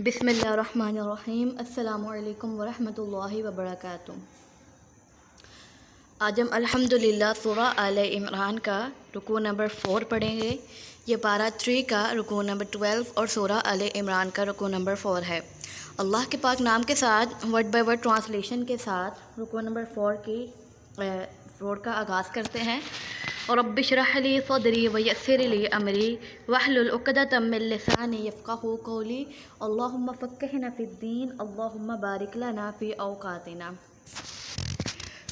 بسم اللہ الرحمن الرحیم۔ السلام علیکم ورحمۃ اللہ وبرکاتہ۔ آج ہم الحمدللہ سورہ آل عمران کا رکوع نمبر 4 پڑھیں گے۔ یہ پارہ 3 کا رکوع نمبر 12 اور سورہ آل عمران کا رکوع نمبر 4 ہے۔ اللہ کے پاک نام کے ساتھ ورڈ بائی ورڈ ٹرانسلیشن کے ساتھ رکوع نمبر 4 کا آغاز کرتے ہیں۔ رب اشرح لی صدری ویسر لی امری واحلل عقدۃ من لسانی یفقہوا قولی اللہم فقہنا فی الدین اللہم بارک لنا فی اوقاتنا۔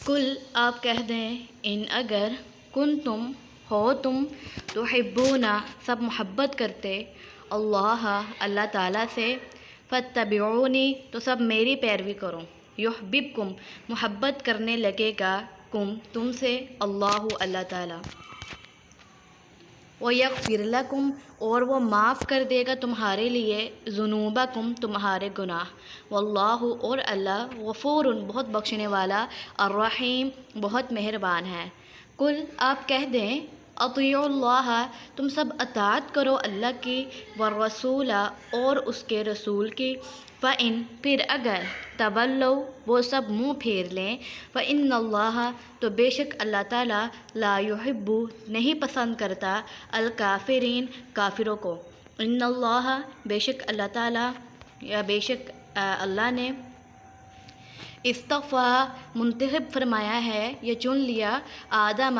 کل آپ کہہ دیں، ان اگر کنتم ہو تم تحبونا سب محبت کرتے اللہ تعالیٰ سے، فاتبعونی تو سب میری پیروی کرو، یحببکم محبت کرنے لگے گا تم سے اللہ تعالیٰ، وَيَغْفِرْ لَكُمْ اور وہ معاف کر دے گا تمہارے لیے ذنوبکم تمہارے گناہ، واللہ اور اللہ غفور بہت بخشنے والا، الرحیم بہت مہربان ہے۔ کل آپ کہہ دیں، اطیعوا اللہ تم سب اطاعت کرو اللہ کی، والرسول اور اس کے رسول کی، فَإِن پھر اگر تولوا وہ سب منہ پھیر لیں، فَإِنَّ اللَّهَ تو بے شک اللہ تعالیٰ لا يحب نہیں پسند کرتا الکافرین کافروں کو، ان اللہ بے شک اللہ تعالیٰ یا بے شک اللہ نے اصطفیٰ منتخب فرمایا ہے یا چن لیا آدم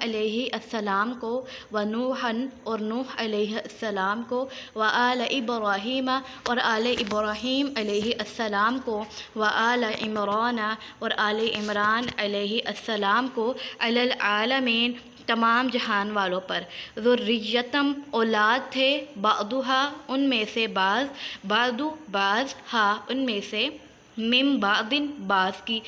علیہ السلام کو، ونوحًا اور نوح علیہ السلام کو، وآل ابراہیم اور آل ابراہیم علیہ السلام کو، وآل عمران اور آل عمران علیہ السلام کو، علی العالمین تمام جہان والوں پر، ذریتم اولاد تھے، بعضھا ان میں سے بعض ہا ان میں سے، من بعضٍ بعض کی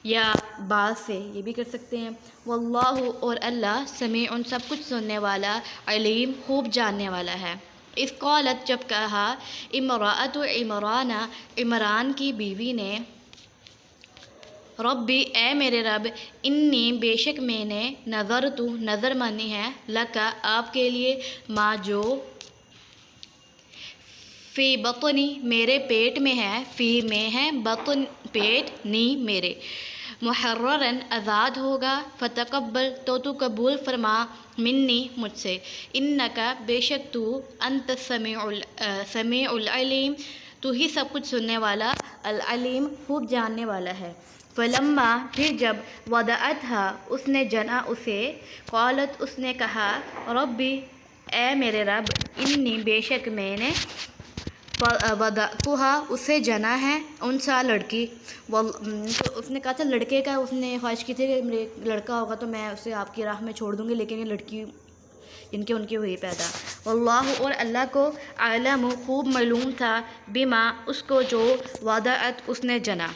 یا بعض سے یہ بھی کر سکتے ہیں، واللہ اور اللہ سمیع سب کچھ سننے والا، علیم خوب جاننے والا ہے۔ اذ قالت جب کہا امرأۃ عمران عمران کی بیوی نے، ربی اے میرے رب، انی بے شک میں نے نذرت نظر مانی ہے، لکا آپ کے لیے، ما جو فی بطنی میرے پیٹ میں ہے، فی میں ہے، بطن پیٹ، نی میرے، محررن آزاد ہوگا، فتقبل تو قبول فرما، منی مجھ سے، انکا بے شک تو، انت سمیع العلیم تو ہی سب کچھ سننے والا، العلیم خوب جاننے والا ہے۔ فلما پھر جب وضعتھا اس نے جنا اسے، قالت اس نے کہا، ربی اے میرے رب، انی بے شک میں نے وضعتھا اسے جنا ہے، انثیٰ لڑکی، تو اس نے کہا تھا لڑکے کا، اس نے خواہش کی تھی کہ میرے لڑکا ہوگا تو میں اسے آپ کی راہ میں چھوڑ دوں گی، لیکن یہ لڑکی ان کی ہوئی پیدا، واللہ اور اللہ کو، عالم خوب معلوم تھا، بما اس کو جو وضعت اس نے جنا،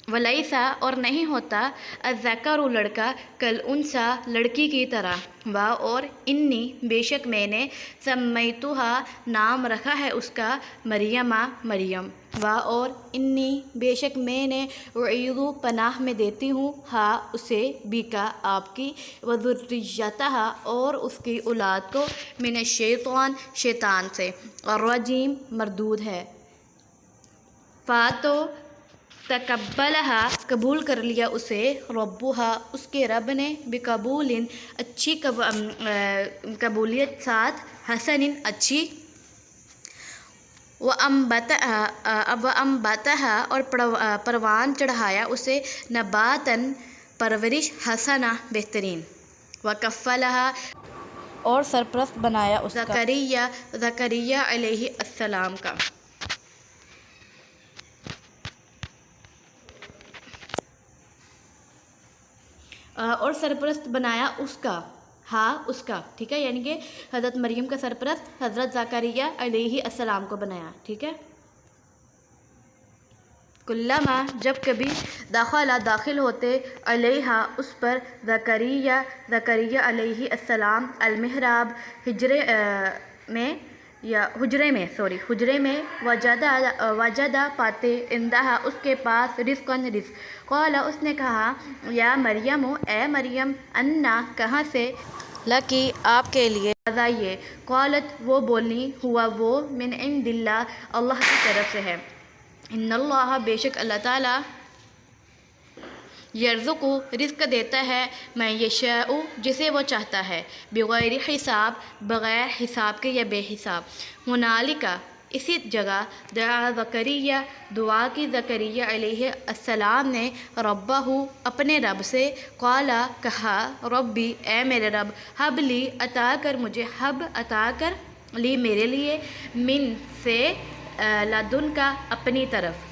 ولیسا اور نہیں ہوتا، الذکر لڑکا، کالانثیٰ لڑکی کی طرح، وا اور انی بے شک میں نے سمیتھا نام رکھا ہے اس کا، مریم، وا اور انی بے شک میں نے اعیذ پناہ میں دیتی ہوں، ہا اسے، بیکا آپ کی، وذریتہا اور اس کی اولاد کو، من الشیطان شیطان سے، الرجیم مردود ہے، فاتو تقبلہا قبول کر لیا اسے، ربہا اس کے رب نے، بقبول اچھی قبولیت ساتھ، حسن اچھی، وَأَنبَتَہا اور پروان چڑھایا اسے، نباتاً پرورش، حسنہ بہترین، وَكَفَّلَہا اور سرپرست بنایا اس کا، زکریا علیہ السلام کا، اور سرپرست بنایا اس کا، اس کا، ٹھیک ہے، یعنی کہ حضرت مریم کا سرپرست حضرت زکریہ علیہ السلام کو بنایا، ٹھیک ہے۔ کلما جب کبھی داخل ہوتے، علیہا اس پر، زکریہ علیہ السلام، المحراب حجرے میں، وجدہ پاتے، عندہا اس کے پاس، رزقاً رزق، قال اس نے کہا، یا مریم اے مریم، انا کہاں سے، لکی آپ کے لیے بتائیے قالت وہ بولنی ہوا وہ من عند اللہ اللہ کی طرف سے ہے ان اللہ بے شک اللہ تعالیٰ یرزق رزق دیتا ہے میں یشاء جسے وہ چاہتا ہے بغیر حساب بغیر حساب کے یا بے حساب ہنالکا اسی جگہ دعا زکریہ دعا کی زکریہ علیہ السلام نے ربہ اپنے رب سے قالا کہا ربی اے میرے رب حب لی عطا کر مجھے حب عطا کر لی میرے لیے من سے لدن کا اپنی طرف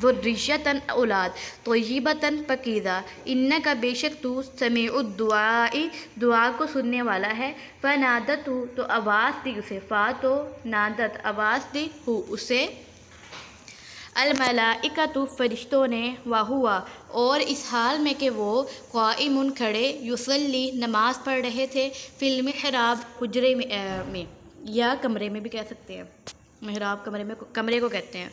ذریۃً اولاد طیبۃً پاکیزہ انکا بے شک تو سمیع الدعاء دعا کو سننے والا ہے فنادت تو آواز دی اسے تو نادت آواز دی اسے الملائکۃ فرشتوں نے وہوا اور اس حال میں کہ وہ قائم کھڑے یصلی نماز پڑھ رہے تھے فی المحراب حجرے میں یا کمرے میں بھی کہہ سکتے ہیں محراب کمرے کو کہتے ہیں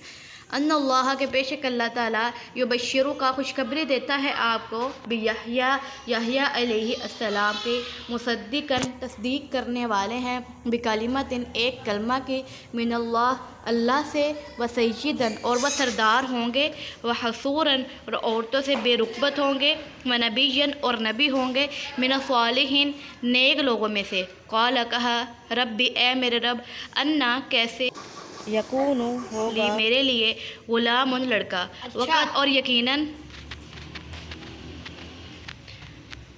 ان اللہ کے بے شک اللہ تعالیٰ یبشرو کا خوشخبری دیتا ہے آپ کو یحییٰ علیہ السلام کے مصدقاً تصدیق کرنے والے ہیں بکلمۃ ایک کلمہ کی من اللہ سے وسیداً اور وہ سردار ہوں گے وحصوراً اور عورتوں سے بے رغبت ہوں گے ونبیاً اور نبی ہوں گے من الصالحین نیک لوگوں میں سے قال کہا ربی اے میرے رب انا کیسے یکون ہوگا میرے لیے غلام لڑکا وقت اور یقیناً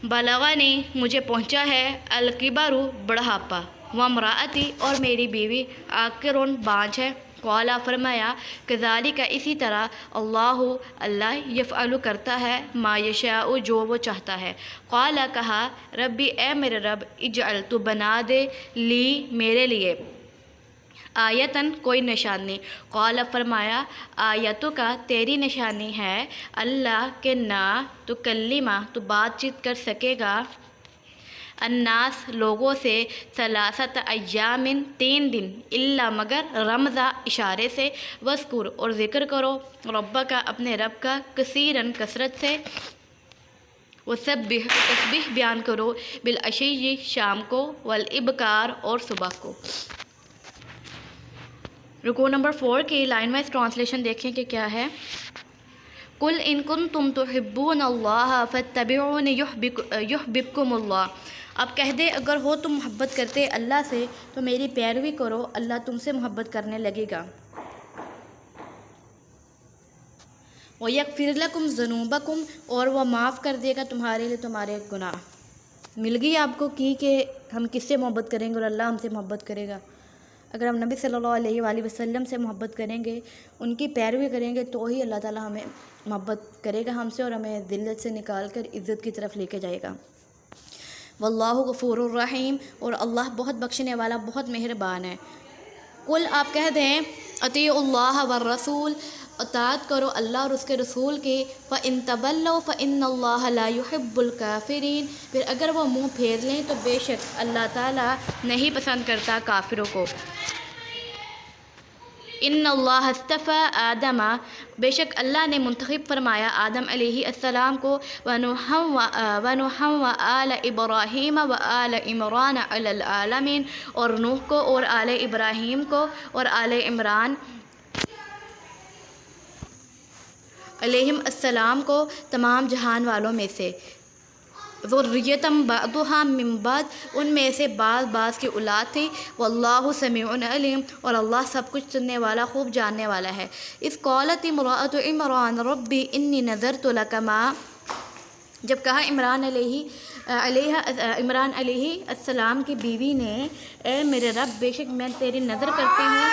بلغنی مجھے پہنچا ہے الکبر بڑھاپا وامرأتی اور میری بیوی عاقرٌ بانجھ ہے قالا فرمایا کذالک اسی طرح اللہ یفعل کرتا ہے ما یشاء جو وہ چاہتا ہے قالا کہا ربی اے میرے رب اجعل تو بنا دے لی میرے لیے آیتاً کوئی نشانی قال فرمایا آیتوں کا تیری نشانی ہے اللہ کے نہ تو کلمہ تو بات چیت کر سکے گا الناس لوگوں سے ثلاثت ایام 3 دن الا مگر رمضہ اشارے سے وذکر اور ذکر کرو رب کا اپنے رب کا کثیراً کثرت سے وسبح تسبیح بیان کرو بالعشی شام کو والابکار اور صبح کو۔ رکوع نمبر 4 کی لائن وائز ٹرانسلیشن دیکھیں کہ کیا ہے قل ان کنتم تحبون اللہ فاتبعونی یحببکم اللہ آپ کہہ دے اگر ہو تم محبت کرتے اللہ سے تو میری پیروی کرو اللہ تم سے محبت کرنے لگے گا وَيَغْفِرْ لَكُمْ ذُنُوبَكُمْ اور وہ معاف کر دے گا تمہارے لیے تمہارے گناہ۔ مل گئی آپ کو کہ ہم کس سے محبت کریں گے اور اللہ ہم سے محبت کرے گا۔ اگر ہم نبی صلی اللہ علیہ وآلہ وسلم سے محبت کریں گے ان کی پیروی کریں گے تو ہی اللہ تعالیٰ ہمیں محبت کرے گا ہم سے اور ہمیں ذلت سے نکال کر عزت کی طرف لے کے جائے گا۔ واللہ غفور الرحیم اور اللہ بہت بخشنے والا بہت مہربان ہے۔ قل آپ کہہ دیں اطیعوا اللہ والرسول اطاعت کرو اللہ اور اس کے رسول کی فَإِن تَوَلَّوْا فَإِنَّ اللَّهَ لَا يُحِبُّ الْكَافِرِينَ پھر اگر وہ منہ پھیر لیں تو بے شک اللہ تعالیٰ نہیں پسند کرتا کافروں کو۔ ان اللہ اصطفیٰ آدم بے شک اللہ نے منتخب فرمایا آدم علیہ السلام کو ونوحا وآل ابراہیم وآل عمران علی العالمین اور نوح کو اور آل ابراہیم کو اور آل عمران علیہم السلام کو تمام جہان والوں میں سے ذریتم بعضها من بعض ان میں سے بعض کی اولاد تھی واللہ سمیع علیم اور اللہ سب کچھ سننے والا خوب جاننے والا ہے۔ اذ قالت امرأۃ عمران ربی انی نذرت لک ما جب کہا عمران علیہ السلام کی بیوی نے اے میرے رب بے شک میں تیری نظر کرتی ہوں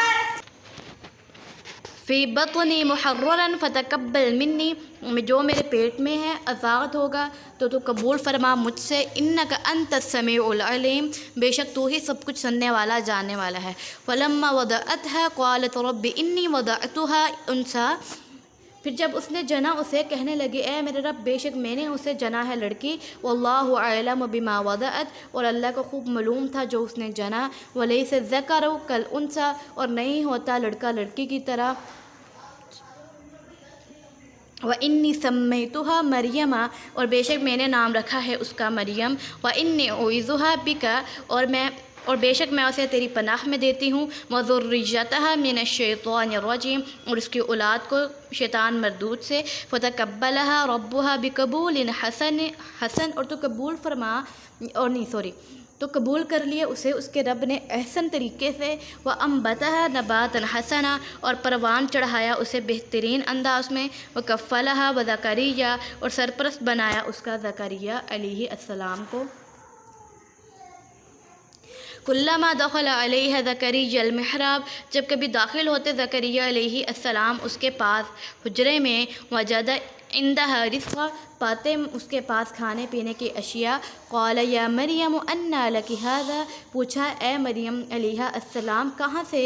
فی بطنی محررا فتقبل منی جو میرے پیٹ میں ہے آزاد ہوگا تو قبول فرما مجھ سے انک انت السمیع العلیم بے شک تو ہی سب کچھ سننے والا جاننے والا ہے۔ فلما وضعتها قالت رب انی وضعتها انثی پھر جب اس نے جنا اسے کہنے لگی اے میرے رب بے شک میں نے اسے جنا ہے لڑکی واللہ اعلم بما وضعت اور اللہ کو خوب معلوم تھا جو اس نے جنا ولیس الذکر کالانثی اور نہیں ہوتا لڑکا لڑکی کی طرح وَإِنِّي سَمَّيْتُهَا مریم، اور بے شک میں نے نام رکھا ہے اس کا مریم، وَإِنِّي أُعِيذُهَا بِكَ، اور بے شک میں اسے تیری پناہ میں دیتی ہوں، وَذُرِّيَّتَهَا مِنَ الشَّيْطَانِ الرَّجِيمِ، اور اس کی اولاد کو شیطان مردود سے، فَتَقَبَّلَهَا رَبُّهَا بِقَبُولٍ حسن، اور تو قبول کر لیے اسے اس کے رب نے احسن طریقے سے، وَأَنبَتَهَا نَبَاتًا حَسَنًا، اور پروان چڑھایا اسے بہترین انداز میں، وَكَفَّلَهَا وَزَكَرِيَّا، اور سرپرست بنایا اس کا زکریا علیہ السلام کو۔ کلما دخل علیہ زکریا المحراب، جب کبھی داخل ہوتے زکریا علیہ السلام اس کے پاس حجرے میں، وجد عندہا رزقا، پاتے اس کے پاس کھانے پینے کی اشیاء، قال یا مریم انا لک ھذا، پوچھا اے مریم علیہ السلام کہاں سے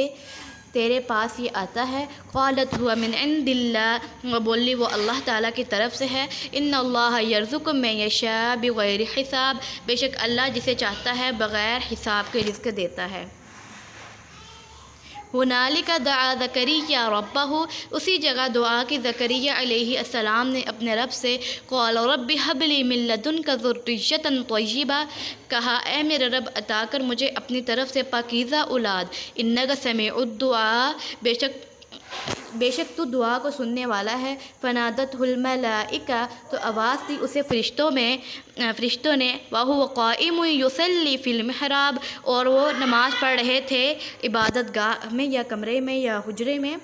تیرے پاس یہ آتا ہے؟ قالت هو من عند اللہ، وہ بولی وہ اللہ تعالیٰ کی طرف سے ہے، ان اللہ یرزق من یشاء بغیر حساب، بے شک اللہ جسے چاہتا ہے بغیر حساب کے رزق دیتا ہے۔ ہنالک دعا زکریا ربہ، اسی جگہ دعا کی زکریا علیہ السلام نے اپنے رب سے، قال رب ھب لی من لدنک ذریۃ طیبہ، کہا اے میرے رب عطا کر مجھے اپنی طرف سے پاکیزہ اولاد، انک سمیع الدعاء، بے شک تو دعا کو سننے والا ہے۔ فنادتہ الملائکہ، تو آواز دی اسے فرشتوں نے، وہو قائم یصلی فی المحراب، اور وہ نماز پڑھ رہے تھے عبادت گاہ میں یا کمرے میں یا حجرے میں،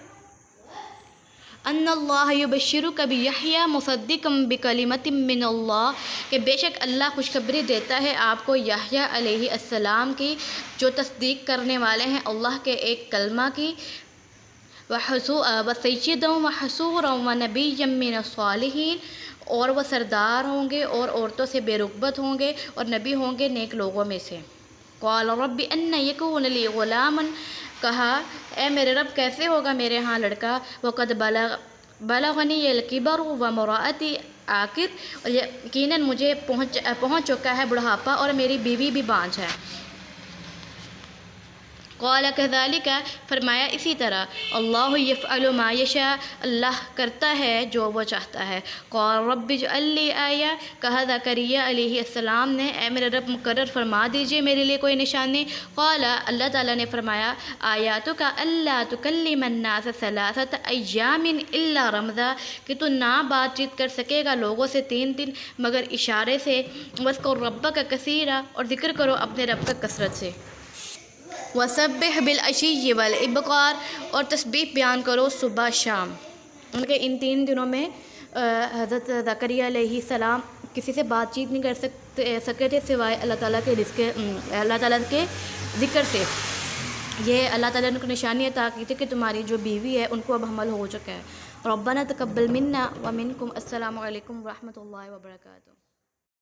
ان اللہ یبشرک بیحییٰ مصدقا بکلمۃ من اللہ، کہ بے شک اللہ خوشخبری دیتا ہے آپ کو یحییٰ علیہ السلام کی، جو تصدیق کرنے والے ہیں اللہ کے ایک کلمہ کی، وسیدا وحصورا ونبیا من الصالحین، اور وہ سردار ہوں گے اور عورتوں سے بے رغبت ہوں گے اور نبی ہوں گے نیک لوگوں میں سے۔ قال رب ان یکون لی غلام، کہا اے میرے رب کیسے ہوگا میرے ہاں لڑکا، وقد بلغنی الکبر وامرأتی عاقر، اور یقیناً مجھے پہنچ چکا ہے بڑھاپا اور میری بیوی بھی بانجھ ہے۔ قال کذالک، فرمایا اسی طرح، اللہ یفعل ما یشاء، اللہ کرتا ہے جو وہ چاہتا ہے۔ قال رب اجعل لی آیہ، کہا زکریا علیہ السلام نے اے میرے رب مقرر فرما دیجئے میرے لیے کوئی نشانی۔ قال، اللہ تعالیٰ نے فرمایا، آیاتک الا تکلم الناس ثلاثۃ ایام الا رمزا، کہ تو نہ بات چیت کر سکے گا لوگوں سے 3 دن مگر اشارے سے، واذکر ربک کثیرا، اور ذکر کرو اپنے رب کا کثرت سے، وسبح بالعشی والابکار، اور تسبیح بیان کرو صبح شام۔ ان کے ان 3 دنوں میں حضرت زکریا علیہ السلام کسی سے بات چیت نہیں کر سکے تھے سوائے اللہ تعالیٰ کے ذکر سے۔ یہ اللہ تعالیٰ نے کو نشانی عطا کی تھی کہ تمہاری جو بیوی ہے ان کو اب حمل ہو چکا ہے۔ ربنا تقبل منا ومنکم، السلام علیکم ورحمۃ اللہ وبرکاتہ۔